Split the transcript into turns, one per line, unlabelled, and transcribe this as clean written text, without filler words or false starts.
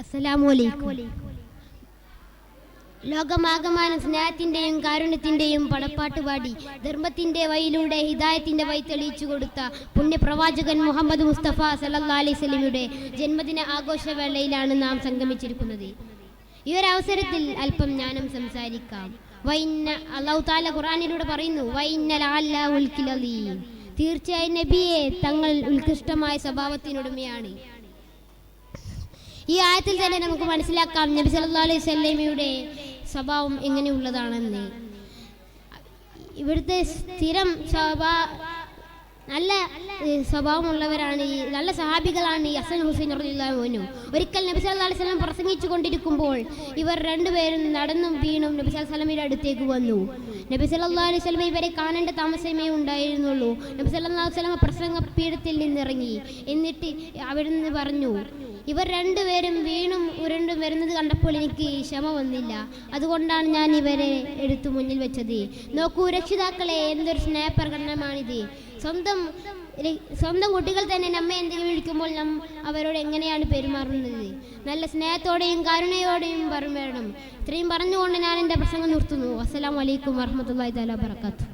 അസ്സലാമു ലോകമാകമാനം സ്നേഹത്തിൻ്റെയും കാരുണ്യത്തിൻ്റെയും പടപ്പാട്ട് പാടി ധർമ്മത്തിൻ്റെ വഴിയിലൂടെ ഹിദായത്തിൻ്റെ വഴി തെളിയിച്ചു കൊടുത്ത പുണ്യപ്രവാചകൻ മുഹമ്മദ് മുസ്തഫ സല്ലല്ലാഹു അലൈഹി വസല്ലമയുടെ ജന്മദിന ആഘോഷവേളയിലാണ് നാം സംഗമിച്ചിരിക്കുന്നത്. ഈ ഒരു അവസരത്തിൽ അല്പം ഞാനും സംസാരിക്കാം. അല്ലാഹു തആല ഖുർആനിലൂടെ പറയുന്നു, തീർച്ചയായും നബിയെ തങ്ങൾ ഉത്കൃഷ്ടമായ സ്വഭാവത്തിനുടമയാണ്. ഈ ആയത്തിൽ തന്നെ നമുക്ക് മനസ്സിലാക്കാം നബി സല്ലല്ലാഹു അലൈഹി വസല്ലമയുടെ സ്വഭാവം എങ്ങനെയുള്ളതാണെന്ന്. ഇവിടുത്തെ സ്ഥിരം നല്ല സ്വഭാവമുള്ളവരാണ്, നല്ല സഹാബികളാണ് ഈ ഹസൻ ഹുസൈൻ റളിയല്ലാഹു അൻഹു. ഒരിക്കൽ നബി സല്ലല്ലാഹു അലൈഹി വസല്ലം പ്രസംഗിച്ചു കൊണ്ടിരിക്കുമ്പോൾ ഇവർ രണ്ടുപേരും നടന്നും വീണും നബി സല്ലല്ലാഹു അലൈഹി വസല്ലമയുടെ അടുത്തേക്ക് വന്നു. നബി സല്ലല്ലാഹു അലൈഹി വസല്ലം ഇവരെ കാണേണ്ട താമസമേ ഉണ്ടായിരുന്നുള്ളൂ. നബി സല്ലല്ലാഹു അലൈഹി വസല്ലം പ്രസംഗപീഠത്തിൽ നിന്നിറങ്ങി. എന്നിട്ട് അവിടുന്ന് പറഞ്ഞു, ഇവർ രണ്ടുപേരും വീണും ഉരുണ്ടും വരുന്നത് കണ്ടപ്പോൾ എനിക്ക് ക്ഷമ വന്നില്ല, അതുകൊണ്ടാണ് ഞാൻ ഇവരെ എടുത്തു മുന്നിൽ വെച്ചത്. നോക്കൂ രക്ഷിതാക്കളെ, എന്തൊരു സ്നേഹപ്രകടനമാണിത്. സ്വന്തം കുട്ടികൾ തന്നെ നമ്മെ എന്തെങ്കിലും വിളിക്കുമ്പോൾ അവരോട് എങ്ങനെയാണ് പെരുമാറുന്നത്? നല്ല സ്നേഹത്തോടെയും കാരുണ്യയോടെയും പറയണം. ഇത്രയും പറഞ്ഞുകൊണ്ട് ഞാൻ എൻ്റെ പ്രസംഗം നിർത്തുന്നു. അസ്സലാമു അലൈക്കും വറഹ്മത്തുള്ളാഹി തആല വബറകാതുഹു.